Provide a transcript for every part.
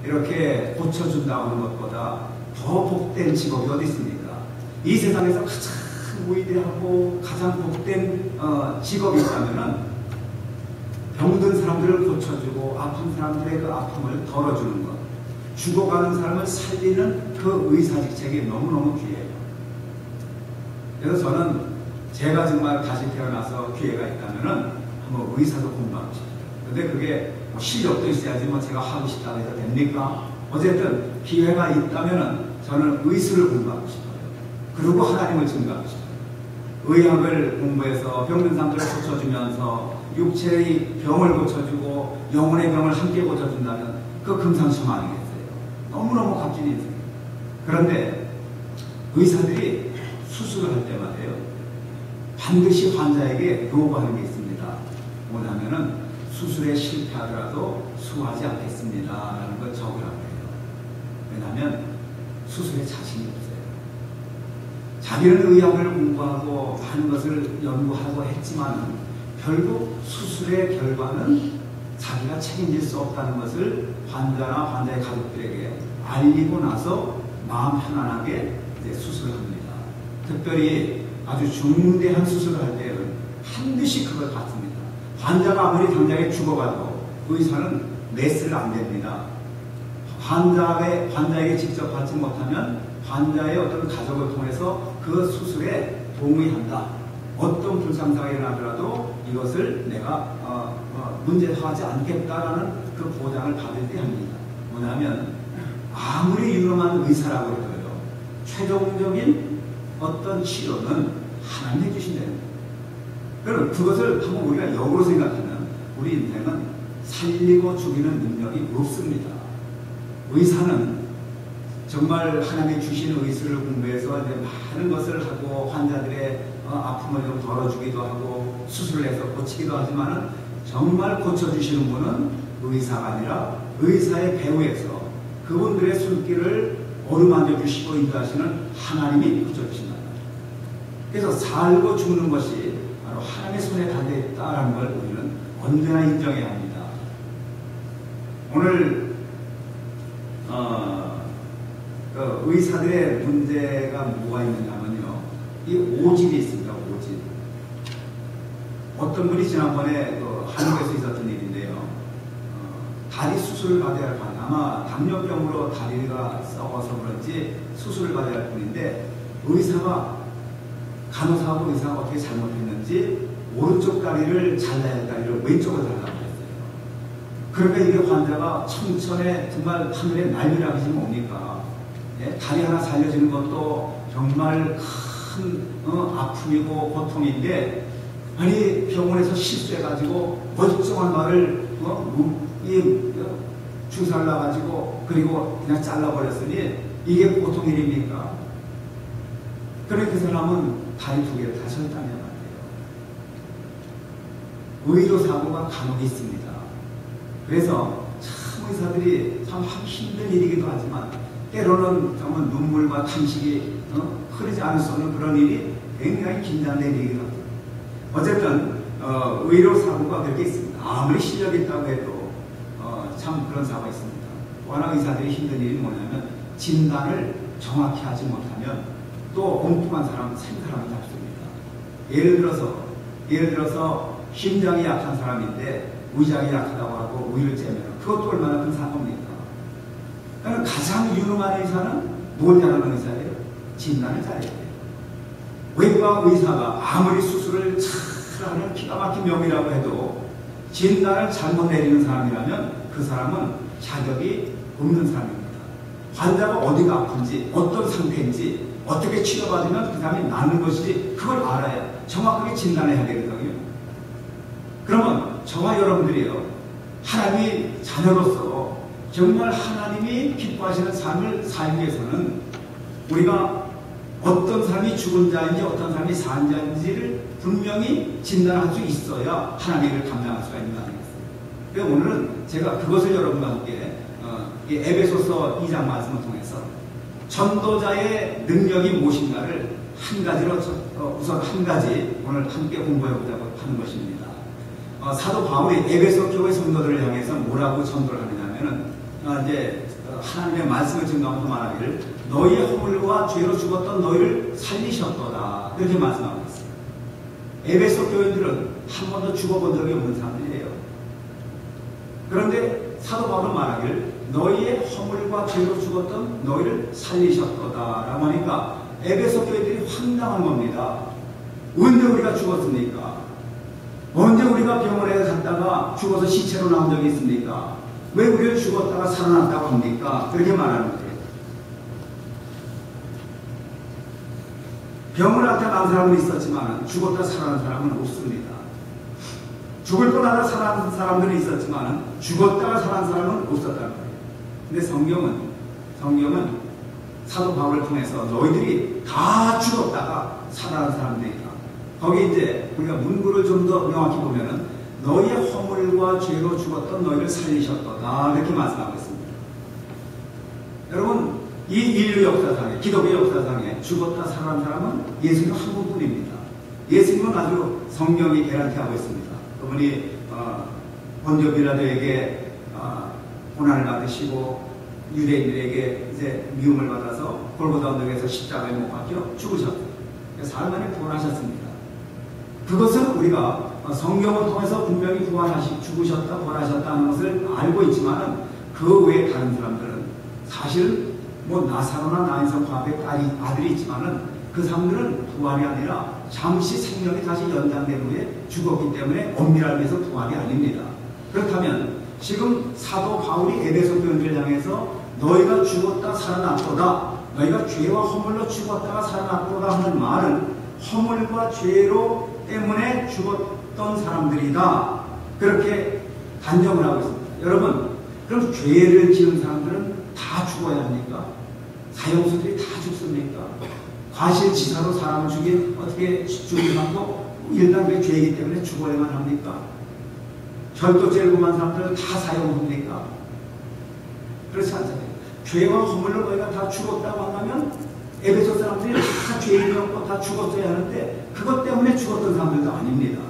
이렇게 고쳐준다고 하는 것보다 더 복된 직업이 어디 있습니까? 이 세상에서 가장 위대하고 가장 복된 직업이 있다면 병든 사람들을 고쳐주고 아픈 사람들의 그 아픔을 덜어주는 것, 죽어가는 사람을 살리는 그 의사직책이 너무너무 귀해요. 그래서 저는 제가 정말 다시 태어나서 기회가 있다면 한번 의사도 공부하고 싶어요. 근데 그게 뭐 실력도 있어야지 뭐 제가 하고 싶다고 해서 됩니까? 어쨌든 기회가 있다면 저는 의술을 공부하고 싶어요. 그리고 하나님을 증거하고 싶어요. 의학을 공부해서 병든 사람들을 고쳐주면서 육체의 병을 고쳐주고 영혼의 병을 함께 고쳐준다면 그 금상첨화 아니겠어요? 너무너무 값진 인생. 그런데 의사들이 수술을 할 때마다요, 반드시 환자에게 요구하는 게 있습니다. 뭐냐면은 수술에 실패하더라도 수하지 않겠습니다 라는 걸 적으라고 해요. 왜냐하면 수술에 자신이 없어요. 자기는 의학을 공부하고 많은 것을 연구하고 했지만 결국 수술의 결과는 자기가 책임질 수 없다는 것을 환자나 환자의 가족들에게 알리고 나서 마음 편안하게 이제 수술을 합니다. 특별히 아주 중대한 수술을 할 때는 반드시 그걸 받습니다. 환자가 아무리 당장에 죽어가도 의사는 내스를 안 됩니다. 환자에게 직접 받지 못하면 환자의 어떤 가족을 통해서 그 수술에 동의한다. 어떤 불상사가 일어나더라도 이것을 내가 문제하지 않겠다라는 그 보장을 받을 때 합니다. 뭐냐면 아무리 유능한 의사라고 해도요, 최종적인 어떤 치료는 하나님 해주신다는 거예요. 그럼 그것을 한번 우리가 역으로 생각하면 우리 인생은 살리고 죽이는 능력이 없습니다. 의사는 정말 하나님이 주신 의술을 공부해서 이제 많은 것을 하고 환자들의 아픔을 좀 덜어주기도 하고 수술을 해서 고치기도 하지만 정말 고쳐주시는 분은 의사가 아니라 의사의 배후에서 그분들의 손길을 어루만져 주시고 인도하시는 하나님이 고쳐주신다. 그래서 살고 죽는 것이 바로 하나님의 손에 달려있다는 걸 우리는 언제나 인정해야 합니다. 오늘 의사들의 문제가 뭐가 있느냐면요, 이 오집이 있습니다. 오집. 어떤 분이 지난번에 한국에서 있었던 일인데요, 다리 수술을 받아야 할 분, 아마 당뇨병으로 다리가 썩어서 그런지 수술을 받아야 할 분인데 간호사하고 의사가 어떻게 잘못했는지 오른쪽 다리를 잘라야 할 다리를 왼쪽으로 잘라고 했어요. 그러니까 이게 환자가 청천에 정말 하늘에 날리라 하지 뭡니까? 예? 다리 하나 살려주는 것도 정말 큰 아픔이고 고통인데, 아니 병원에서 실수해가지고 멀쩡한 말을 주사를 놔가지고 그리고 그냥 잘라버렸으니 이게 보통 일입니까? 그런데 그 사람은 다리 두 개를 다시 했다면 안 돼요. 의료사고가 간혹 있습니다. 그래서 참 의사들이 참 하기 힘든 일이기도 하지만 때로는 정말 눈물과 탄식이 흐르지 않을 수 없는 그런 일이 굉장히 긴장된 일이기도 합니다. 어쨌든 의료사고가 그렇게 있습니다. 아무리 실력이 있다고 해도 참 그런 사고가 있습니다. 또 하나 의사들이 힘든 일이 뭐냐면 진단을 정확히 하지 못하면 또 엉뚱한 사람을 잡습니다. 예를 들어서 심장이 약한 사람인데 위장이 약하다고 하고 우유를 째면 그것도 얼마나 큰 사고입니까? 그러니까 가장 유능한 의사는 뭘 잘하는 의사예요? 진단을 잘해야 돼요. 외과 의사가 아무리 수술을 잘하는 기가 막힌 명이라고 해도 진단을 잘못 내리는 사람이라면 그 사람은 자격이 없는 사람입니다. 환자가 어디가 아픈지, 어떤 상태인지, 어떻게 치료받으면 그 사람이 낫는 것이지 그걸 알아야 정확하게 진단해야 되거든요. 그러면 저와 여러분들이요, 하나님의 자녀로서 정말 하나님이 기뻐하시는 삶을 살기 위해서는 우리가 어떤 사람이 죽은 자인지 어떤 사람이 산 자인지를 분명히 진단할 수 있어야 하나님을 감당할 수가 있는 거 아니겠어요? 그래서 오늘은 제가 그것을 여러분과 함께 에베소서 2장 말씀을 통해서 전도자의 능력이 무엇인가를 한 가지로 우선 한 가지 오늘 함께 공부해보자고 하는 것입니다. 사도 바울이 에베소 교회 성도들을 향해서 뭐라고 전도를 하느냐면은 하나님의 말씀을 증거하면서 말하기를 너희의 허물과 죄로 죽었던 너희를 살리셨도다 이렇게 말씀하고 있습니다. 에베소 교인들은 한 번도 죽어본 적이 없는 사람들이에요. 그런데 사도 바울은 말하기를 너희의 허물과 죄로 죽었던 너희를 살리셨도다 라고 하니까 에베소 교인들이 황당한 겁니다. 언제 우리가 죽었습니까? 언제 우리가 병원에 갔다가 죽어서 시체로 나온 적이 있습니까? 왜 우리를 죽었다가 살아났다고 합니까? 그렇게 말하는 거예요. 병원한테 난 사람은 있었지만 죽었다 살아난 사람은 없습니다. 죽을 뻔하다 살아난 사람들은 있었지만 죽었다가 살아난 사람은 없었다는 거예요. 근데 성경은 사도 바울을 통해서 너희들이 다 죽었다가 살아난 사람들이다. 거기 이제 우리가 문구를 좀 더 명확히 보면은 너희의 허물과 죄로 죽었던 너희를 살리셨도다 이렇게 말씀하고 있습니다. 여러분 이 인류 역사상에 기독교 역사상에 죽었다 살아난 사람은 예수님 한 분뿐입니다. 예수님은 아주 성령이 개란케하고 있습니다. 그분이 본디오 빌라도에게 고난을 받으시고 유대인들에게 이제 미움을 받아서 골고다 언덕에서 십자가에 못 박혀 죽으셨고 사흘 만에 부활하셨습니다. 그것은 우리가 성경을 통해서 분명히 죽으셨다 부활하셨다 하는 것을 알고 있지만 그 외에 다른 사람들은 사실 나사로나 나인성 과부의 아들이 있지만은 그 사람들은 부활이 아니라 잠시 생명이 다시 연장된 후에 죽었기 때문에 엄밀하게 해서 부활이 아닙니다. 그렇다면 지금 사도 바울이 에베소 교인들을 향해서 너희가 죽었다 살아났도다 너희가 죄와 허물로 죽었다가 살아났도다 하는 말은 허물과 죄로 때문에 죽었던 사람들이다 그렇게 단정을 하고 있습니다. 여러분 그럼 죄를 지은 사람들은 다 죽어야 합니까? 사형수들이 다 죽습니까? 과실치사로 사람을 죽인 어떻게 죽인 사람도 일단 왜 죄이기 때문에 죽어야만 합니까? 절도죄를 범한 사람들은 다 사형수입니까? 그렇지 않잖아요. 죄와 허물로 너희가 다 죽었다고 한다면 에베소 사람들이 다 죄인이었고 다 죽었어야 하는데 그것 때문에 죽었던 사람들도 아닙니다.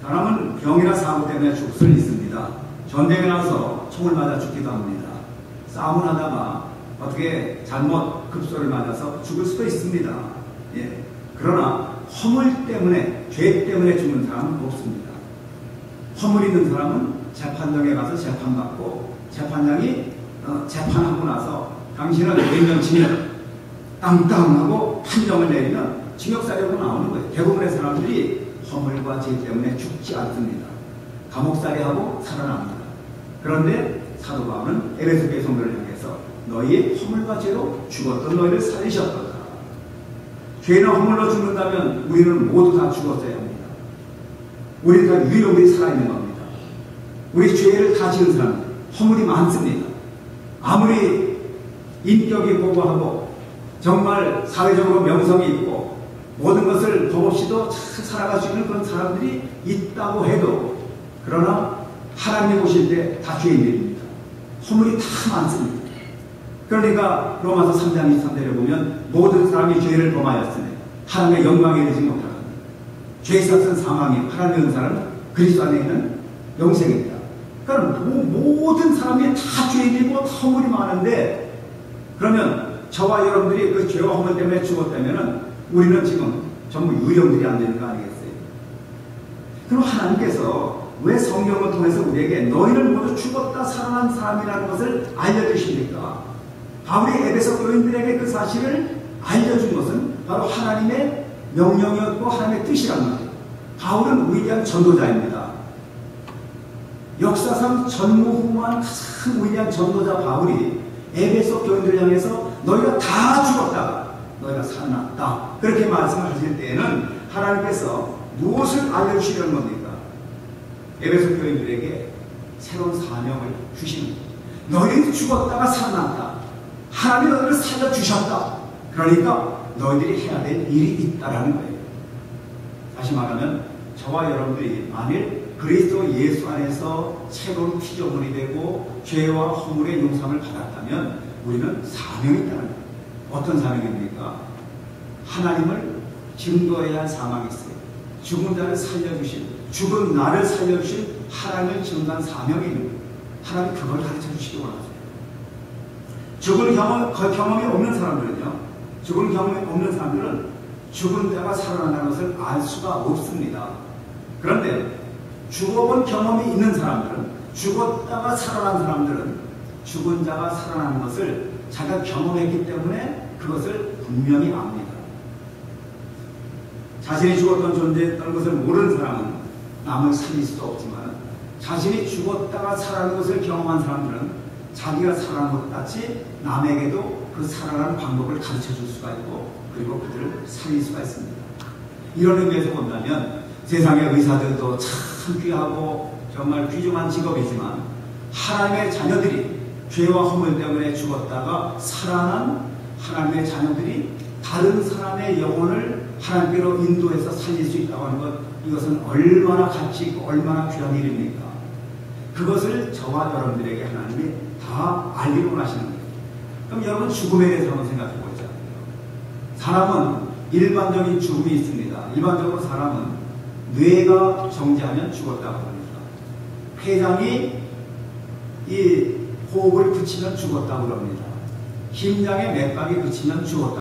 사람은 병이나 사고 때문에 죽을 수 있습니다. 전쟁에 나가서 총을 맞아 죽기도 합니다. 싸움을 하다가 어떻게 잘못 급소를 맞아서 죽을 수도 있습니다. 예. 그러나 허물 때문에 죄 때문에 죽는 사람은 없습니다. 허물 있는 사람은 재판정에 가서 재판받고 재판장이 재판하고 나서 당신은 몇 년 징역 땅땅하고 판정을 내리면 징역살이로 나오는 거예요. 대부분의 사람들이 허물과 죄 때문에 죽지 않습니다. 감옥살이하고 살아납니다. 그런데 사도 바울은 에베소 교회 성도를 향해서 너희의 허물과 죄로 죽었던 너희를 살리셨도다. 죄나 허물로 죽는다면 우리는 모두 다 죽었어야 합니다. 우리는 다 유일하게 살아있는 겁니다. 우리 죄를 다 지은 사람 허물이 많습니다. 아무리 인격이 고고하고 정말 사회적으로 명성이 있고 모든 것을 법 없이도 잘 살아갈 수 있는 그런 사람들이 있다고 해도 그러나 하나님이 보실 때 다 죄인들입니다. 허물이 다 많습니다. 그러니까 로마서 3장 23절에 보면 모든 사람이 죄를 범하였으니 하나님의 영광에 이르지 못하는 죄의 삭은 사망이요 하나님의 은사는 그리스도 안에 있는 영생입니다. 그러니까 모든 사람이 다 죄인이고 허물이 많은데 그러면 저와 여러분들이 그 죄와 허물 때문에 죽었다면 우리는 지금 전부 유령들이 안 되는 거 아니겠어요? 그럼 하나님께서 왜 성경을 통해서 우리에게 너희는 모두 죽었다 살아난 사람이라는 것을 알려주십니까? 바울이 에베소 교인들에게 그 사실을 알려준 것은 바로 하나님의 명령이었고 하나님의 뜻이란 말이에요. 바울은 위대한 전도자입니다. 역사상 전무후무한 가장 위대한 전도자 바울이 에베소 교인들을 향해서 너희가 다 죽었다가 너희가 살아났다 그렇게 말씀을 하실 때에는 하나님께서 무엇을 알려주시려는 겁니까? 에베소 교인들에게 새로운 사명을 주시는 거예요. 너희들이 죽었다가 살아났다. 하나님이 너희를 살려주셨다. 그러니까 너희들이 해야 될 일이 있다라는 거예요. 다시 말하면 저와 여러분들이 만일 그리스도 예수 안에서 새로운 피조물이 되고 죄와 허물의 용서를 받았다면 우리는 사명이 있다는 거예요. 어떤 사명입니까? 하나님을 증거해야 할 사명이 있어요. 죽은 자를 살려주신 죽은 나를 살려주신 하나님을 증거한 사명이 있는 거예요. 하나님 그걸 가르쳐 주시기 원하세요. 죽은 경험이 없는 사람들은요, 죽은 경험이 없는 사람들은 죽은 자가 살아난다는 것을 알 수가 없습니다. 그런데 죽어본 경험이 있는 사람들은, 죽었다가 살아난 사람들은 죽은 자가 살아나는 것을 자기가 경험했기 때문에 그것을 분명히 압니다. 자신이 죽었던 존재였던 것을 모르는 사람은 남을 살릴 수도 없지만, 자신이 죽었다가 살아나는 것을 경험한 사람들은 자기가 살아난 것 같이 남에게도 그 살아나는 방법을 가르쳐 줄 수가 있고, 그리고 그들을 살릴 수가 있습니다. 이런 의미에서 본다면 세상의 의사들도 참 귀하고 정말 귀중한 직업이지만, 하나님의 자녀들이 죄와 허물 때문에 죽었다가 살아난 하나님의 자녀들이 다른 사람의 영혼을 하나님께로 인도해서 살릴 수 있다고 하는 것, 이것은 얼마나 가치 있고 얼마나 귀한 일입니까? 그것을 저와 여러분들에게 하나님이 다 알기로 원하시는 거예요. 그럼 여러분 죽음에 대해서 한번 생각해 보자. 사람은 일반적인 죽음이 있습니다. 일반적으로 사람은 뇌가 정지하면 죽었다고 합니다. 폐장이 이 호흡을 그치면 죽었다고 합니다. 심장의 맥박이 그치면 죽었다.